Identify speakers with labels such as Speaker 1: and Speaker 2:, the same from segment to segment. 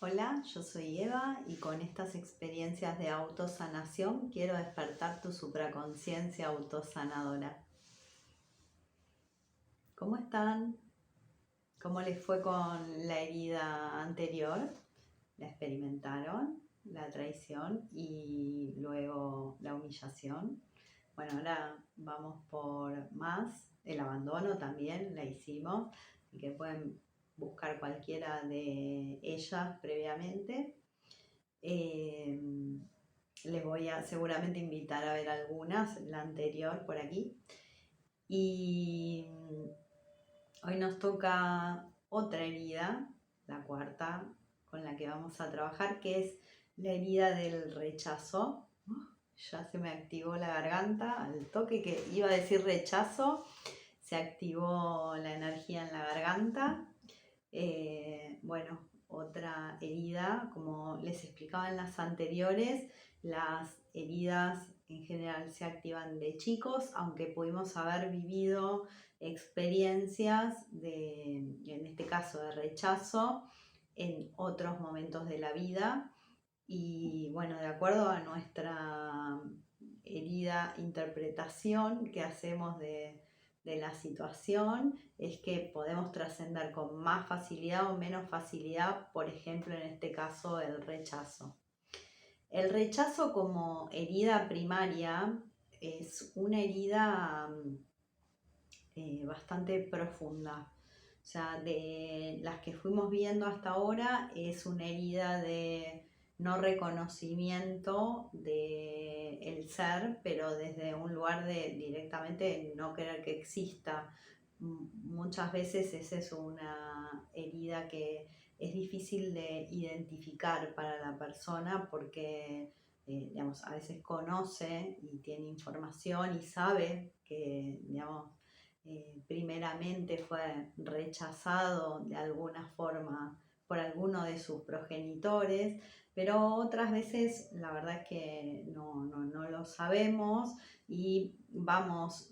Speaker 1: Hola, yo soy Eva y con estas experiencias de autosanación quiero despertar tu supraconciencia autosanadora. ¿Cómo están? ¿Cómo les fue con la herida anterior? ¿La experimentaron? ¿La traición y luego la humillación? Bueno, ahora vamos por más. El abandono también la hicimos, y que pueden buscar cualquiera de ellas previamente. Les voy a seguramente invitar a ver algunas, la anterior por aquí. Y hoy nos toca otra herida, la cuarta con la que vamos a trabajar, que es la herida del rechazo. Ya se me activó la garganta al toque que iba a decir rechazo, se activó la energía en la garganta. Bueno, otra herida, como les explicaba en las anteriores, las heridas en general se activan de chicos, aunque pudimos haber vivido experiencias en este caso, de rechazo en otros momentos de la vida. Y bueno, de acuerdo a nuestra herida interpretación que hacemos de la situación, es que podemos trascender con más facilidad o menos facilidad, por ejemplo, en este caso, el rechazo. El rechazo como herida primaria es una herida bastante profunda. O sea, de las que fuimos viendo hasta ahora, es una herida de no reconocimiento del ser, pero desde un lugar de directamente no querer que exista. Muchas veces esa es una herida que es difícil de identificar para la persona porque digamos, a veces conoce y tiene información y sabe que, digamos, primeramente fue rechazado de alguna forma por alguno de sus progenitores, pero otras veces la verdad es que no lo sabemos y vamos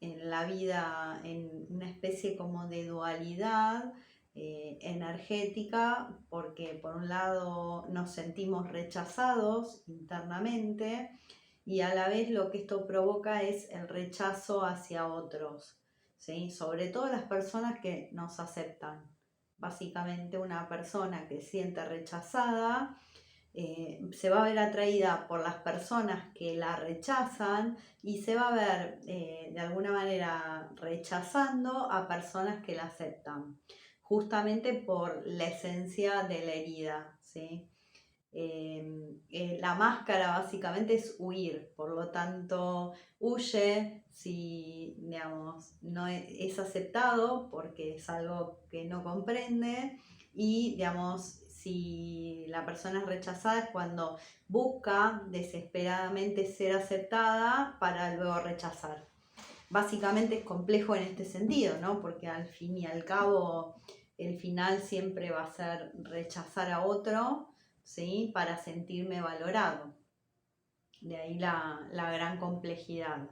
Speaker 1: en la vida en una especie como de dualidad energética, porque por un lado nos sentimos rechazados internamente y a la vez lo que esto provoca es el rechazo hacia otros, ¿sí? Sobre todo las personas que nos aceptan. Básicamente una persona que siente rechazada se va a ver atraída por las personas que la rechazan y se va a ver de alguna manera rechazando a personas que la aceptan, justamente por la esencia de la herida, ¿sí? La máscara básicamente es huir, por lo tanto huye si, digamos, no es aceptado porque es algo que no comprende y, digamos, si la persona es rechazada es cuando busca desesperadamente ser aceptada para luego rechazar. Básicamente es complejo en este sentido, ¿no? Porque al fin y al cabo el final siempre va a ser rechazar a otro, ¿sí? Para sentirme valorado. De ahí la gran complejidad.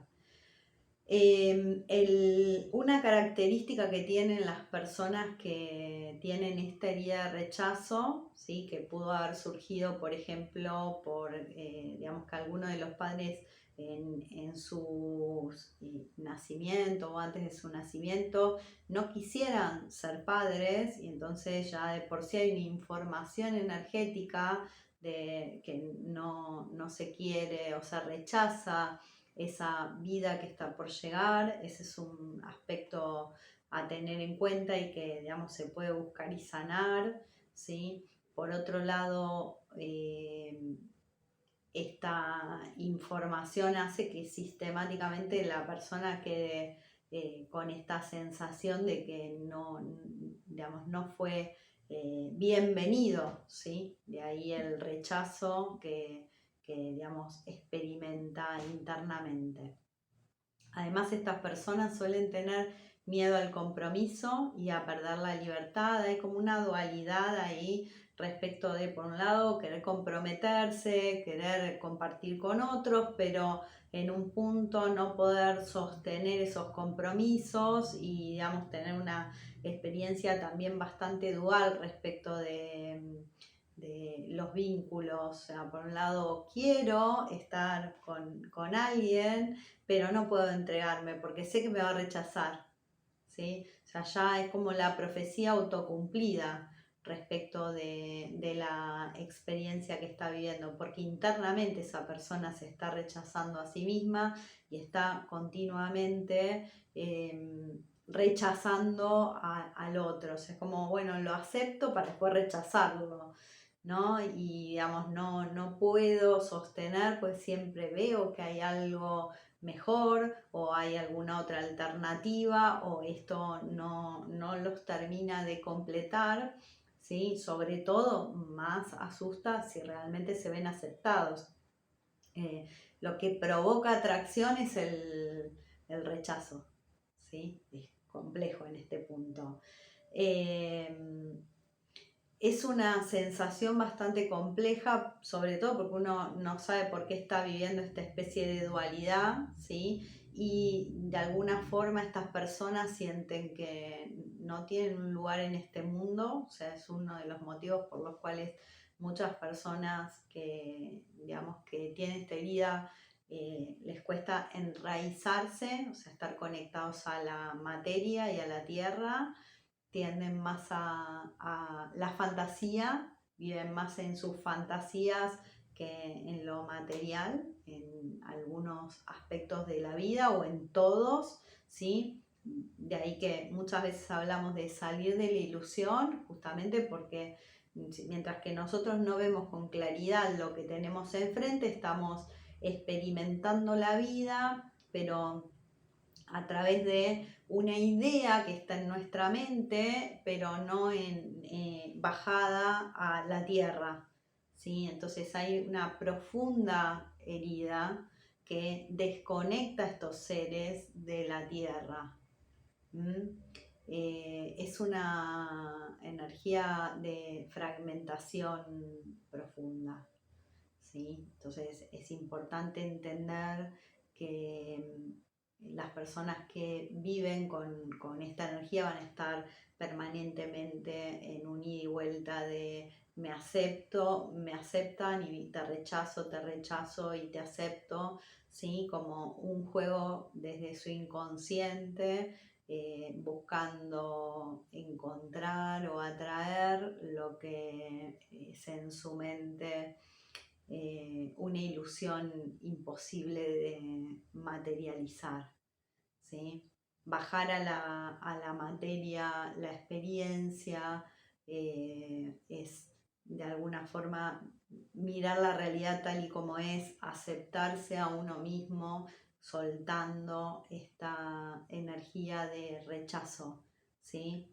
Speaker 1: Una característica que tienen las personas que tienen esta herida de rechazo, ¿sí? Que pudo haber surgido, por ejemplo, por digamos que alguno de los padres en su nacimiento o antes de su nacimiento no quisieran ser padres, y entonces ya de por sí hay una información energética de que no se quiere o se rechaza esa vida que está por llegar. Ese es un aspecto a tener en cuenta y que, digamos, se puede buscar y sanar, ¿sí? Por otro lado, esta información hace que sistemáticamente la persona quede con esta sensación de que digamos, no fue bienvenido, ¿sí? De ahí el rechazo que digamos, experimenta internamente. Además, estas personas suelen tener miedo al compromiso y a perder la libertad. Hay como una dualidad ahí respecto de, por un lado, querer comprometerse, querer compartir con otros, pero en un punto no poder sostener esos compromisos y, digamos, tener una experiencia también bastante dual respecto de los vínculos. O sea, por un lado quiero estar con alguien, pero no puedo entregarme porque sé que me va a rechazar, ¿sí? O sea, ya es como la profecía autocumplida respecto de la experiencia que está viviendo, porque internamente esa persona se está rechazando a sí misma y está continuamente rechazando al otro. O sea, es como, bueno, lo acepto para después rechazarlo, ¿no? Y digamos, no puedo sostener, pues siempre veo que hay algo mejor o hay alguna otra alternativa o esto no los termina de completar, ¿sí? Sobre todo más asusta si realmente se ven aceptados. Eh, lo que provoca atracción es el rechazo, ¿sí? Es complejo en este punto. Eh, es una sensación bastante compleja, sobre todo porque uno no sabe por qué está viviendo esta especie de dualidad, ¿sí? Y de alguna forma estas personas sienten que no tienen un lugar en este mundo, o sea, es uno de los motivos por los cuales muchas personas que, digamos, que tienen esta herida les cuesta enraizarse, o sea, estar conectados a la materia y a la tierra, tienden más a la fantasía, viven más en sus fantasías que en lo material, en algunos aspectos de la vida o en todos, ¿sí? De ahí que muchas veces hablamos de salir de la ilusión, justamente porque mientras que nosotros no vemos con claridad lo que tenemos enfrente, estamos experimentando la vida, pero a través de una idea que está en nuestra mente, pero no bajada a la tierra, ¿sí? Entonces hay una profunda herida que desconecta a estos seres de la tierra. Es una energía de fragmentación profunda, ¿sí? Entonces es importante entender que las personas que viven con esta energía van a estar permanentemente en un ida y vuelta de me acepto, me aceptan y te rechazo y te acepto, ¿sí? Como un juego desde su inconsciente, buscando encontrar o atraer lo que es en su mente una ilusión imposible de materializar, ¿sí? Bajar a la materia, la experiencia, es de alguna forma mirar la realidad tal y como es, aceptarse a uno mismo, soltando esta energía de rechazo, ¿sí?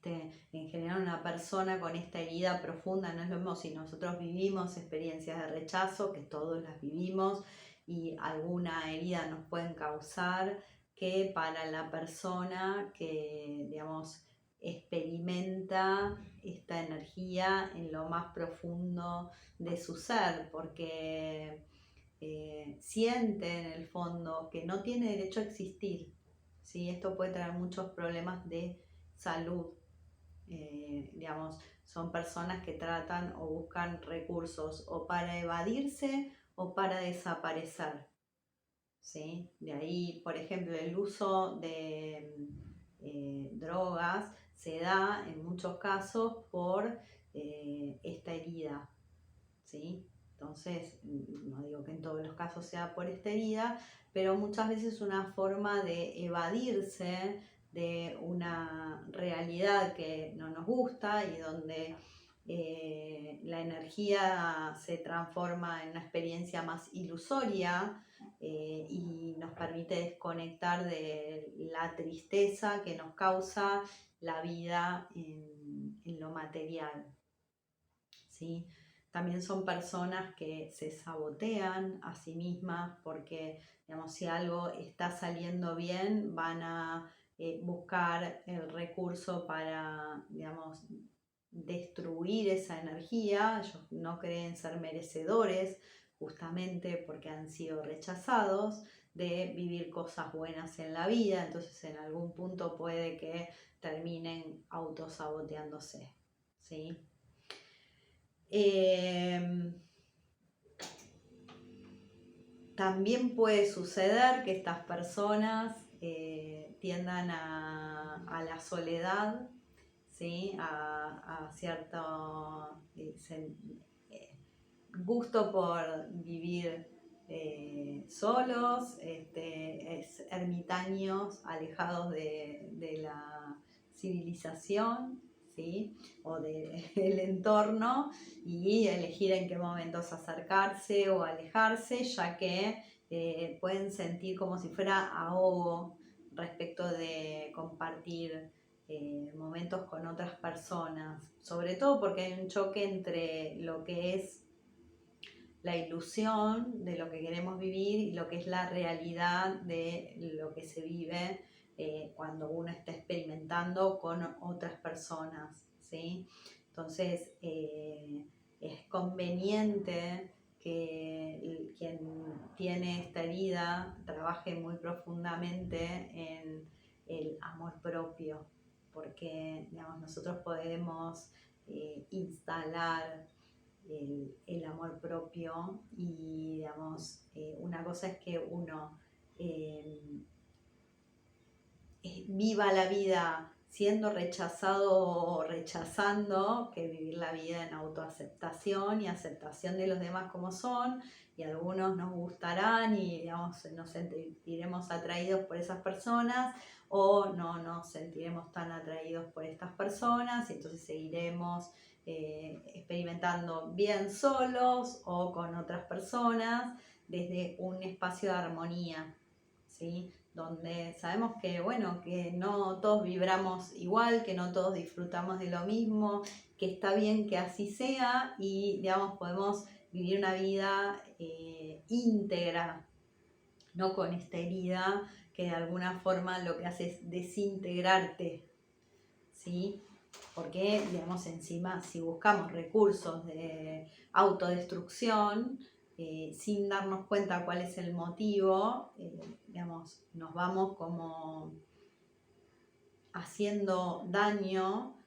Speaker 1: En general una persona con esta herida profunda, no es lo mismo si nosotros vivimos experiencias de rechazo, que todos las vivimos y alguna herida nos pueden causar, que para la persona que, digamos, experimenta esta energía en lo más profundo de su ser, porque siente en el fondo que no tiene derecho a existir, ¿sí? Esto puede traer muchos problemas de salud. Digamos, son personas que tratan o buscan recursos o para evadirse o para desaparecer, ¿sí? De ahí, por ejemplo, el uso de drogas se da en muchos casos por esta herida, ¿sí? Entonces, no digo que en todos los casos sea por esta herida, pero muchas veces una forma de evadirse de una realidad que no nos gusta y donde la energía se transforma en una experiencia más ilusoria y nos permite desconectar de la tristeza que nos causa la vida en lo material, ¿sí? También son personas que se sabotean a sí mismas porque, digamos, si algo está saliendo bien, van a buscar el recurso para, digamos, destruir esa energía. Ellos no creen ser merecedores justamente porque han sido rechazados de vivir cosas buenas en la vida, entonces en algún punto puede que terminen autosaboteándose, ¿sí? También puede suceder que estas personas tiendan a la soledad, ¿sí? A cierto gusto por vivir solos, ermitaños, alejados de la civilización, ¿sí? O del entorno, y elegir en qué momentos acercarse o alejarse, ya que pueden sentir como si fuera ahogo respecto de compartir momentos con otras personas, sobre todo porque hay un choque entre lo que es la ilusión de lo que queremos vivir y lo que es la realidad de lo que se vive cuando uno está experimentando con otras personas, ¿sí? Entonces, es conveniente que quien tiene esta herida trabaje muy profundamente en el amor propio, porque digamos, nosotros podemos instalar el amor propio y, digamos, una cosa es que uno eh, viva la vida siendo rechazado o rechazando, que vivir la vida en autoaceptación y aceptación de los demás como son, y algunos nos gustarán y, digamos, nos sentiremos atraídos por esas personas, o no nos sentiremos tan atraídos por estas personas, y entonces seguiremos experimentando bien solos o con otras personas desde un espacio de armonía, ¿sí? Donde sabemos que, bueno, que no todos vibramos igual, que no todos disfrutamos de lo mismo, que está bien que así sea y, digamos, podemos vivir una vida íntegra, no con esta herida que de alguna forma lo que hace es desintegrarte, ¿sí? Porque, digamos, encima, si buscamos recursos de autodestrucción, sin darnos cuenta cuál es el motivo, digamos, nos vamos como haciendo daño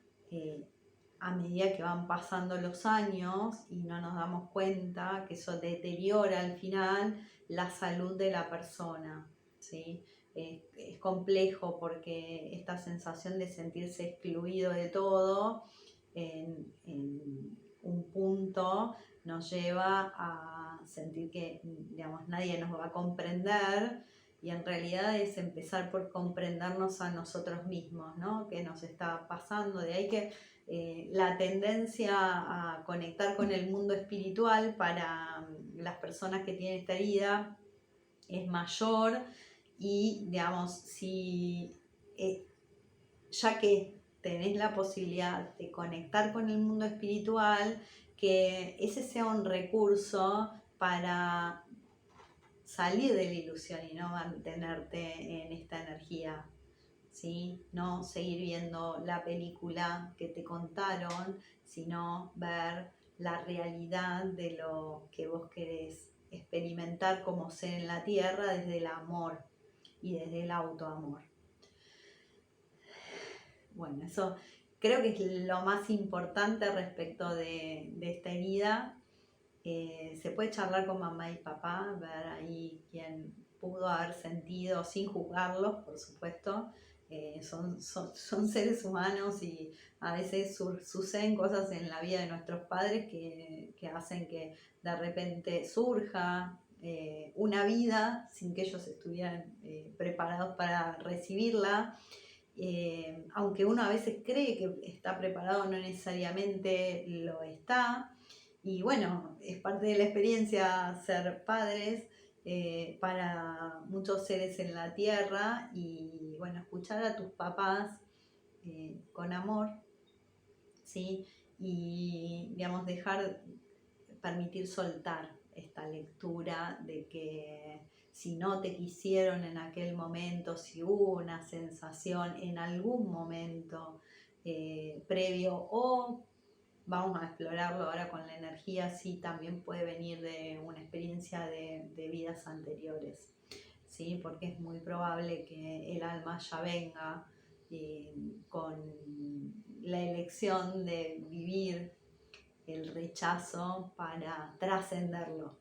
Speaker 1: a medida que van pasando los años y no nos damos cuenta que eso deteriora al final la salud de la persona, ¿sí? Es complejo porque esta sensación de sentirse excluido de todo en un punto nos lleva a sentir que, digamos, nadie nos va a comprender, y en realidad es empezar por comprendernos a nosotros mismos, ¿no? ¿Qué nos está pasando? De ahí que la tendencia a conectar con el mundo espiritual para las personas que tienen esta herida es mayor, y, digamos, si ya que tenés la posibilidad de conectar con el mundo espiritual, que ese sea un recurso para salir de la ilusión y no mantenerte en esta energía, ¿sí? No seguir viendo la película que te contaron, sino ver la realidad de lo que vos querés experimentar como ser en la tierra desde el amor y desde el autoamor. Bueno, eso creo que es lo más importante respecto de esta herida. Se puede charlar con mamá y papá, ver ahí quién pudo haber sentido, sin juzgarlos, por supuesto. Son seres humanos y a veces suceden cosas en la vida de nuestros padres que hacen que de repente surja una vida sin que ellos estuvieran preparados para recibirla. Aunque uno a veces cree que está preparado, no necesariamente lo está. Y bueno, es parte de la experiencia ser padres para muchos seres en la tierra, y bueno, escuchar a tus papás con amor, ¿sí? Y, digamos, permitir soltar esta lectura de que si no te quisieron en aquel momento, si hubo una sensación en algún momento previo, o vamos a explorarlo ahora con la energía, sí, también puede venir de una experiencia de vidas anteriores, ¿sí? Porque es muy probable que el alma ya venga con la elección de vivir el rechazo para trascenderlo,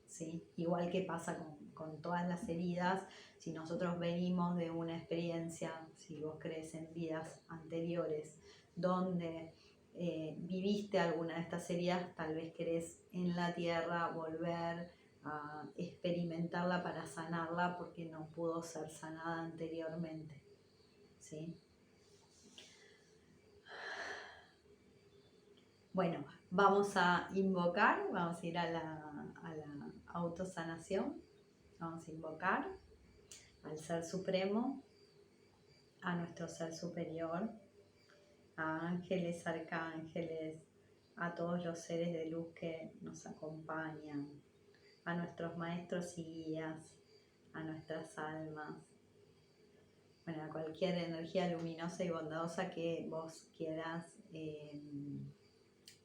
Speaker 1: ¿sí? Igual que pasa con todas las heridas, si nosotros venimos de una experiencia, si vos crees en vidas anteriores, donde viviste alguna de estas heridas, tal vez querés en la tierra volver a experimentarla para sanarla porque no pudo ser sanada anteriormente, ¿sí? Bueno, vamos a invocar, vamos a ir a la autosanación, vamos a invocar al Ser Supremo, a nuestro Ser Superior, a ángeles, arcángeles, a todos los seres de luz que nos acompañan, a nuestros maestros y guías, a nuestras almas, bueno, a cualquier energía luminosa y bondadosa que vos quieras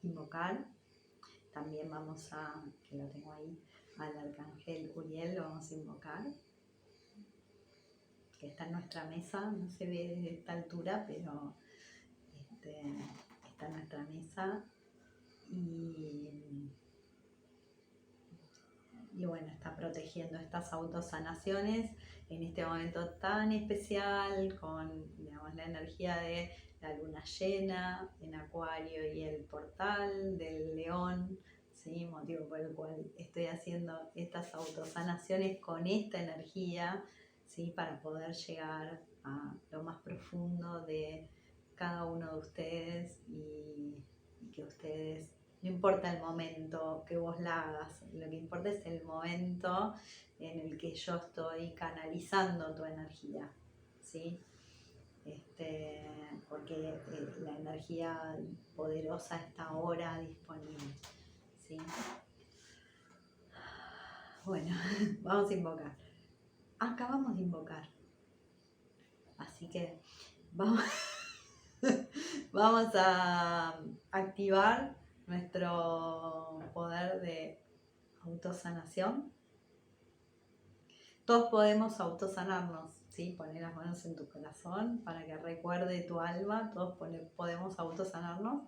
Speaker 1: invocar. También vamos a, que lo tengo ahí, al arcángel Uriel lo vamos a invocar, que está en nuestra mesa, no se ve desde esta altura, pero está en nuestra mesa y bueno, está protegiendo estas autosanaciones en este momento tan especial con, digamos, la energía de la luna llena en Acuario y el portal del León, ¿sí? Motivo por el cual estoy haciendo estas autosanaciones con esta energía, ¿sí? Para poder llegar a lo más profundo de cada uno de ustedes y que ustedes, no importa el momento que vos la hagas, lo que importa es el momento en el que yo estoy canalizando tu energía, ¿sí? Porque la energía poderosa está ahora disponible, ¿sí? Bueno, vamos a invocar. Acabamos de invocar, así que vamos, vamos a activar nuestro poder de autosanación. Todos podemos autosanarnos, ¿sí? Poner las manos en tu corazón para que recuerde tu alma. Todos podemos autosanarnos.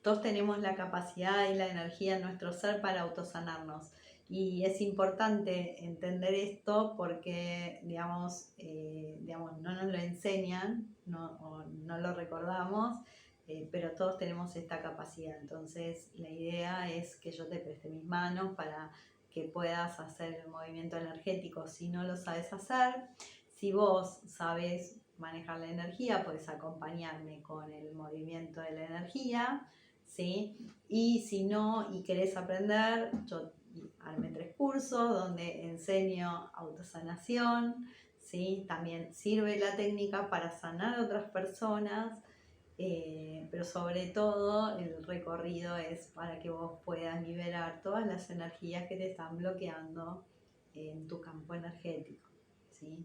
Speaker 1: Todos tenemos la capacidad y la energía en nuestro ser para autosanarnos. Y es importante entender esto porque, digamos, no nos lo enseñan, no lo recordamos, pero todos tenemos esta capacidad. Entonces, la idea es que yo te preste mis manos para que puedas hacer el movimiento energético si no lo sabes hacer. Si vos sabes manejar la energía, puedes acompañarme con el movimiento de la energía, ¿sí? Y si no y querés aprender, yo armé 3 cursos donde enseño autosanación, ¿sí? También sirve la técnica para sanar a otras personas, pero sobre todo el recorrido es para que vos puedas liberar todas las energías que te están bloqueando en tu campo energético, ¿sí?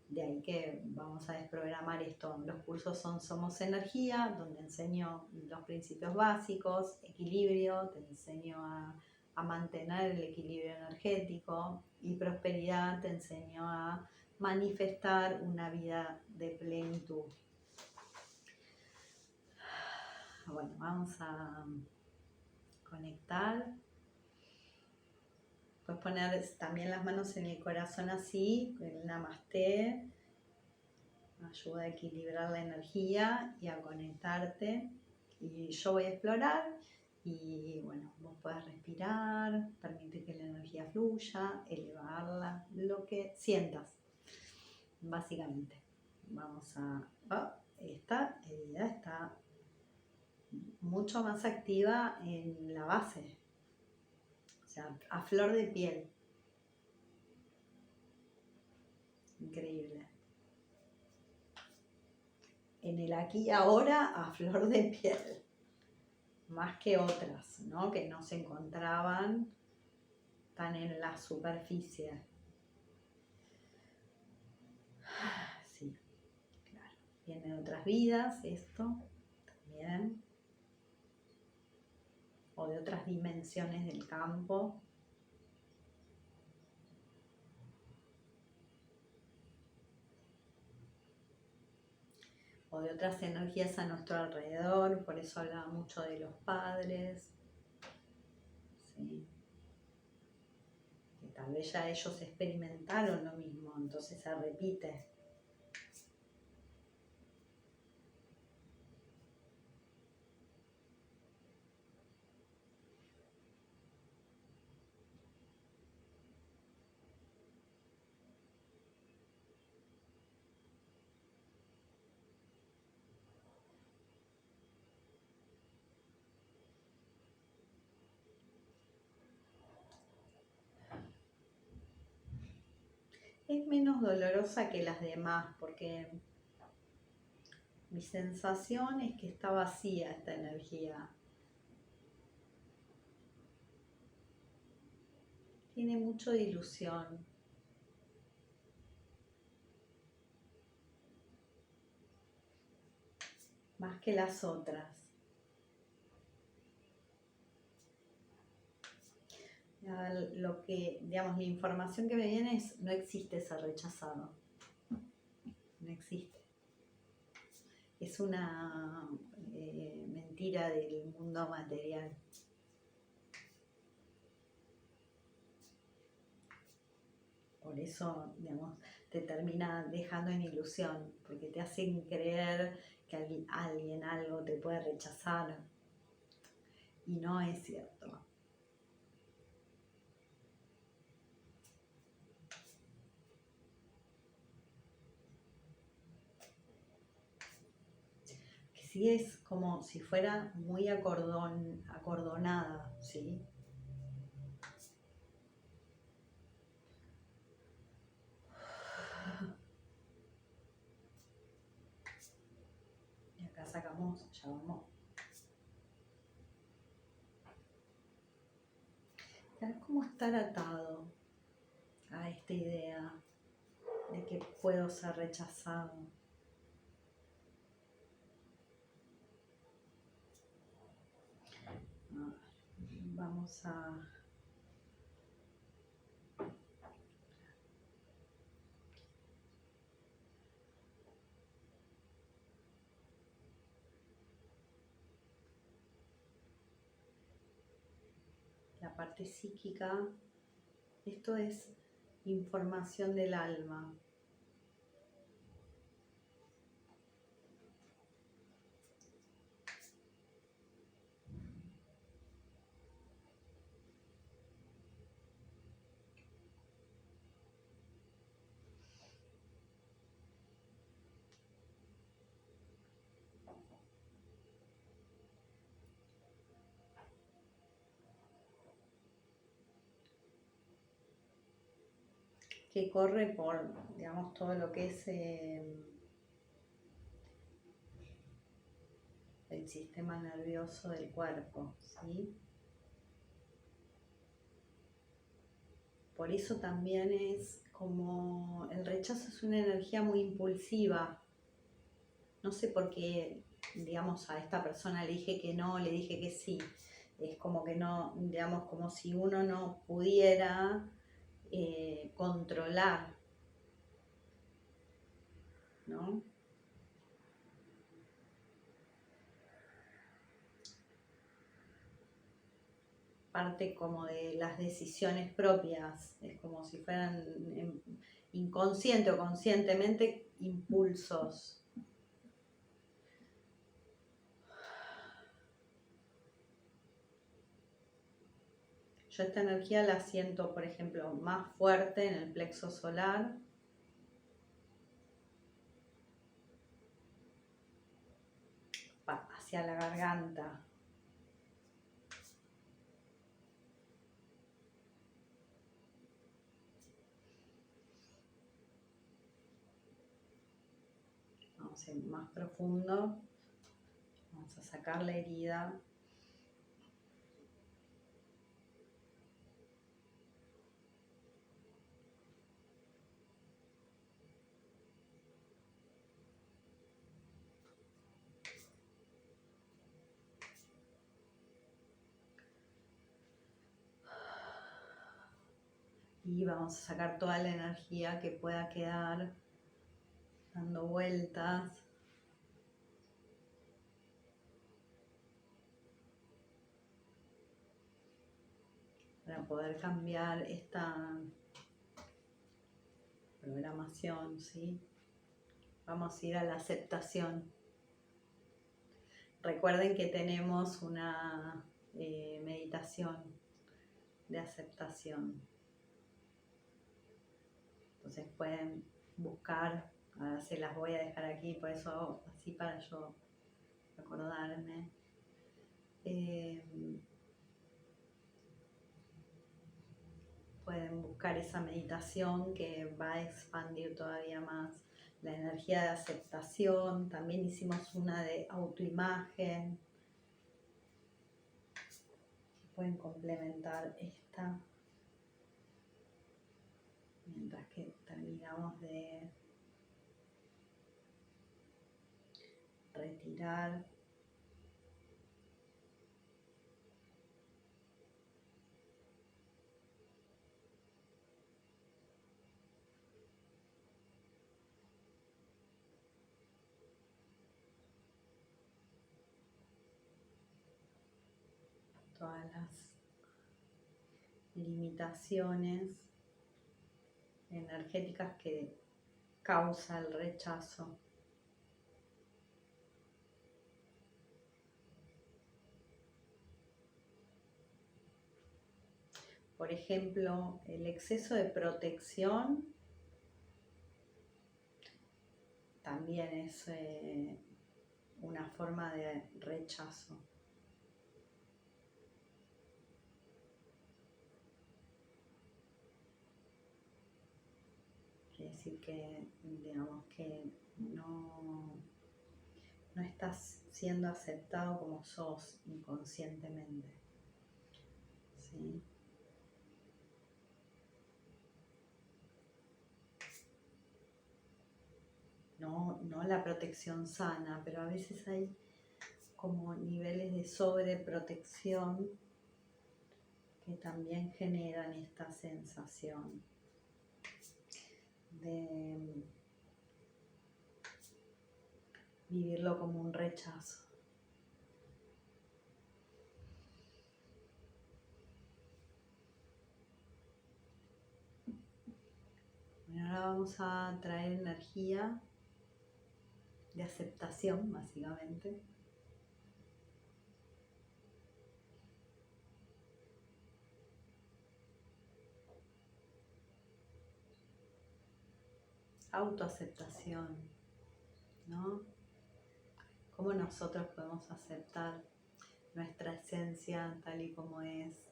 Speaker 1: De ahí que vamos a desprogramar esto. Los cursos son Somos Energía, donde enseño los principios básicos, equilibrio, te enseño a mantener el equilibrio energético, y prosperidad, te enseño a manifestar una vida de plenitud. Bueno, vamos a conectar. Puedes poner también las manos en el corazón así, el Namasté. Ayuda a equilibrar la energía y a conectarte. Y yo voy a explorar y bueno, vos podés respirar, permite que la energía fluya, elevarla, lo que sientas, básicamente. Vamos a... esta herida está mucho más activa en la base, o sea, a flor de piel. Increíble. En el aquí y ahora, a flor de piel, más que otras, ¿no? Que no se encontraban tan en la superficie. Sí, claro. Viene de otras vidas esto también, o de otras dimensiones del campo. O o de otras energías a nuestro alrededor, por eso hablaba mucho de los padres, ¿sí? Que tal vez ya ellos experimentaron lo mismo, entonces se repite. Es menos dolorosa que las demás porque mi sensación es que está vacía esta energía. Tiene mucho de ilusión. Más que las otras. Lo que, digamos, la información que me viene es, no existe ese rechazado. No existe. Es una mentira del mundo material. Por eso, digamos, te termina dejando en ilusión, porque te hacen creer que alguien algo te puede rechazar. Y no es cierto. Que sí es como si fuera muy acordonada, ¿sí? Y acá sacamos, ya vamos. Es como estar atado a esta idea de que puedo ser rechazado. Vamos a... La parte psíquica, esto es información del alma. Que corre por, digamos, todo lo que es el sistema nervioso del cuerpo, ¿sí? Por eso también es como el rechazo es una energía muy impulsiva. No sé por qué, digamos, a esta persona le dije que no, le dije que sí. Es como que no, digamos, como si uno no pudiera controlar, ¿no? Parte como de las decisiones propias, es como si fueran inconsciente o conscientemente impulsos. Yo esta energía la siento, por ejemplo, más fuerte en el plexo solar. Hacia la garganta. Vamos a ir más profundo. Vamos a sacar la herida. Y vamos a sacar toda la energía que pueda quedar dando vueltas. para poder cambiar esta programación, ¿sí? Vamos a ir a la aceptación. Recuerden que tenemos una meditación de aceptación. Entonces pueden buscar, ahora se las voy a dejar aquí, por eso así para yo acordarme. Pueden buscar esa meditación que va a expandir todavía más la energía de aceptación. También hicimos una de autoimagen. Pueden complementar esta mientras que terminamos de retirar todas las limitaciones energéticas que causa el rechazo. Por ejemplo, el exceso de protección también es una forma de rechazo. Quiere decir que, digamos, que no estás siendo aceptado como sos inconscientemente, ¿sí? No la protección sana, pero a veces hay como niveles de sobreprotección que también generan esta sensación de vivirlo como un rechazo. Bueno, ahora vamos a traer energía de aceptación, básicamente. Autoaceptación, ¿no? Cómo nosotros podemos aceptar nuestra esencia tal y como es.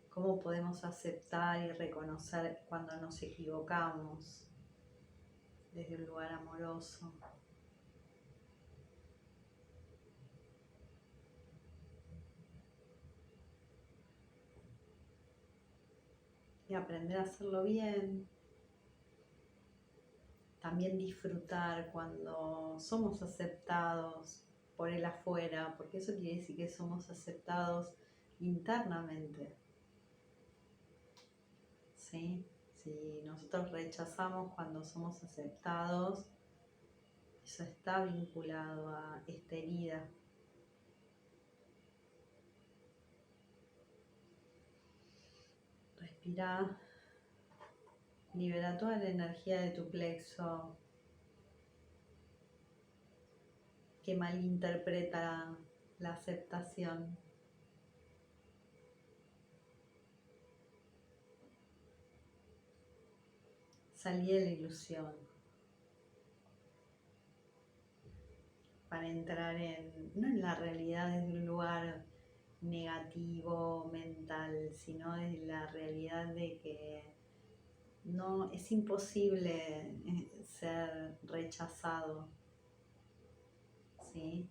Speaker 1: Cómo podemos aceptar y reconocer cuando nos equivocamos desde un lugar amoroso. Y aprender a hacerlo bien. También disfrutar cuando somos aceptados por el afuera, porque eso quiere decir que somos aceptados internamente. ¿Sí? Si nosotros rechazamos cuando somos aceptados, eso está vinculado a esta herida. Respira. Libera toda la energía de tu plexo que malinterpreta la aceptación. Salí de la ilusión para entrar no en la realidad desde un lugar negativo, mental, sino desde la realidad de que no es imposible ser rechazado, ¿sí?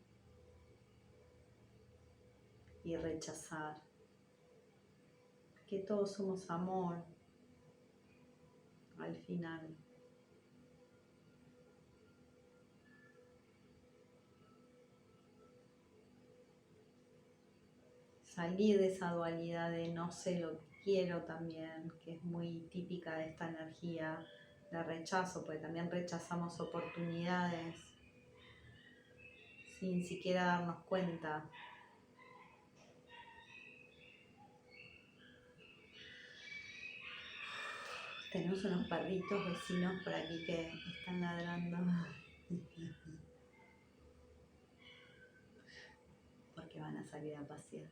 Speaker 1: Y rechazar. Que todos somos amor al final. Salir de esa dualidad de no sé lo que quiero también, que es muy típica de esta energía de rechazo, porque también rechazamos oportunidades sin siquiera darnos cuenta. Tenemos unos perritos vecinos por aquí que están ladrando porque van a salir a pasear.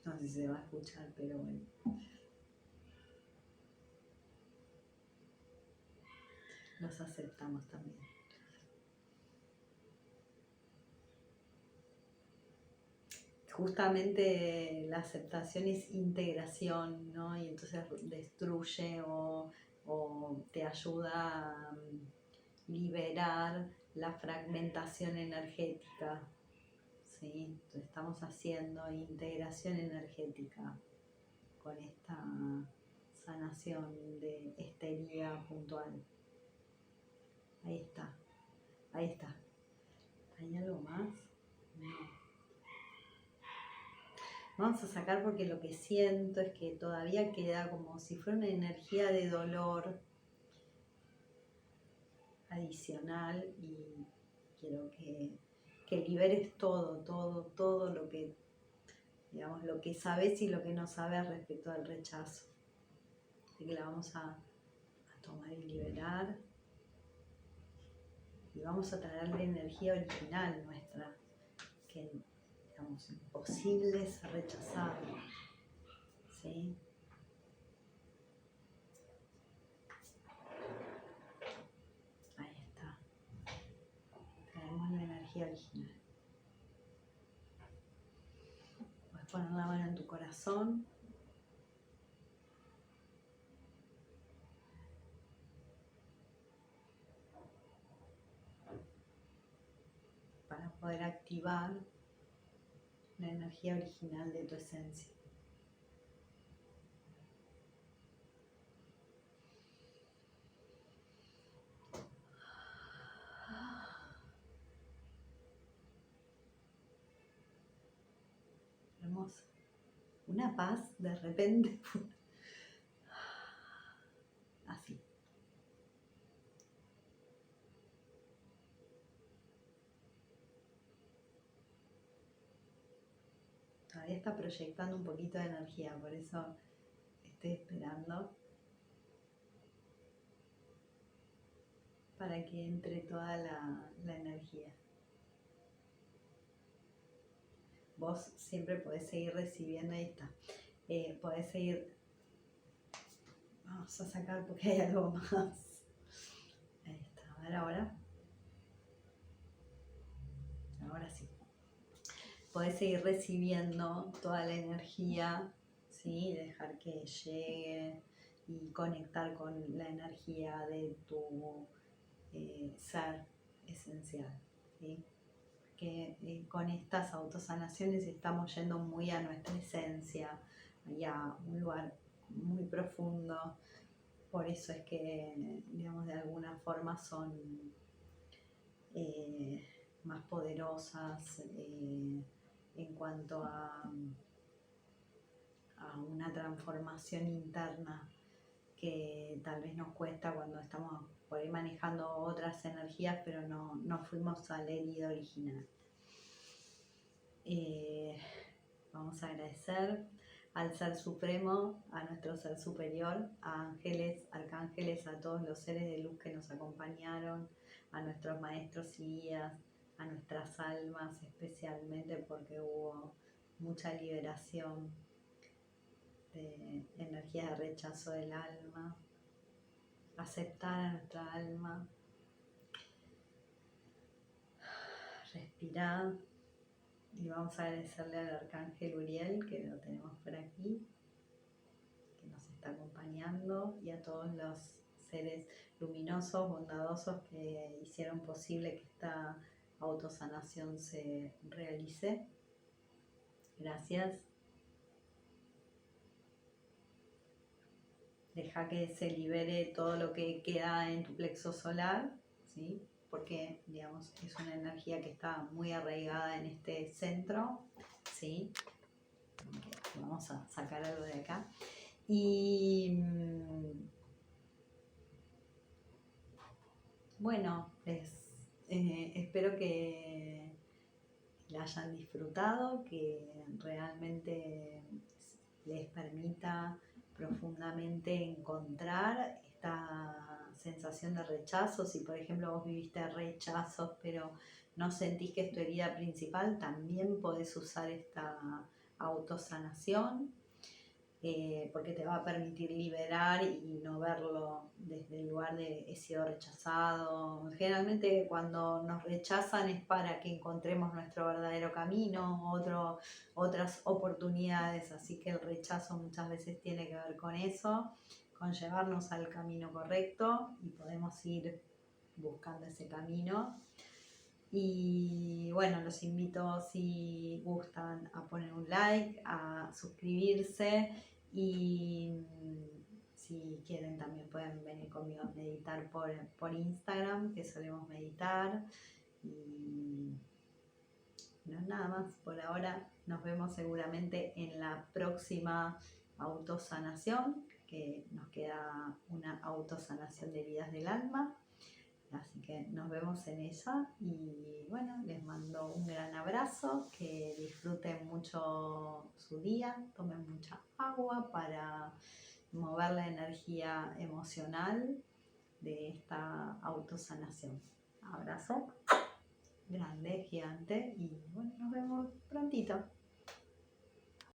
Speaker 1: No sé si se va a escuchar, pero bueno. Los aceptamos también. Justamente la aceptación es integración, ¿no? Y entonces destruye o te ayuda a liberar la fragmentación energética, ¿sí? Entonces estamos haciendo integración energética con esta sanación de esta herida puntual. Ahí está, ahí está. ¿Hay algo más? No. Vamos a sacar porque lo que siento es que todavía queda como si fuera una energía de dolor adicional y quiero que liberes todo lo que, digamos, lo que sabes y lo que no sabes respecto al rechazo. Así que la vamos a tomar y liberar. Y vamos a traer la energía original nuestra, que digamos, imposible es rechazar, ¿sí? Ahí está. Traemos la energía original. Puedes poner la mano en tu corazón. Para poder activar la energía original de tu esencia. Hermoso. Una paz de repente. Así. Todavía está proyectando un poquito de energía, por eso estoy esperando para que entre toda la energía. Vos siempre podés seguir recibiendo, ahí está. Podés seguir. Vamos a sacar porque hay algo más. Ahí está, a ver ahora. Ahora sí. Podés seguir recibiendo toda la energía, ¿sí? Dejar que llegue y conectar con la energía de tu ser esencial, ¿sí? Que con estas autosanaciones estamos yendo muy a nuestra esencia y a un lugar muy profundo. Por eso es que, digamos, de alguna forma son más poderosas en cuanto a una transformación interna que tal vez nos cuesta cuando estamos por ahí manejando otras energías, pero no fuimos a la herida original. Vamos a agradecer al Ser Supremo, a nuestro Ser Superior, a ángeles, arcángeles, a todos los seres de luz que nos acompañaron, a nuestros maestros y guías, a nuestras almas especialmente porque hubo mucha liberación de energías de rechazo del alma, aceptar a nuestra alma, respirar. Y vamos a agradecerle al Arcángel Uriel, que lo tenemos por aquí, que nos está acompañando, y a todos los seres luminosos, bondadosos que hicieron posible que esta autosanación se realice. Gracias. Deja que se libere todo lo que queda en tu plexo solar, ¿sí? Porque, digamos, es una energía que está muy arraigada en este centro, ¿sí? Vamos a sacar algo de acá. Y bueno, espero que la hayan disfrutado, que realmente les permita profundamente encontrar esta sensación de rechazo. Si por ejemplo vos viviste rechazos pero no sentís que es tu herida principal, también podés usar esta autosanación, porque te va a permitir liberar y no verlo desde el lugar de he sido rechazado. Generalmente cuando nos rechazan es para que encontremos nuestro verdadero camino, otras oportunidades, así que el rechazo muchas veces tiene que ver con eso, con llevarnos al camino correcto y podemos ir buscando ese camino. Y bueno, los invito, si gustan, a poner un like, a suscribirse y si quieren también pueden venir conmigo a meditar por Instagram, que solemos meditar. Y no, nada más por ahora. Nos vemos seguramente en la próxima autosanación, que nos queda una autosanación de heridas del alma. Así que nos vemos en ella y bueno, les mando un gran abrazo, que disfruten mucho su día, tomen mucha agua para mover la energía emocional de esta autosanación. Abrazo grande, gigante y bueno, nos vemos prontito.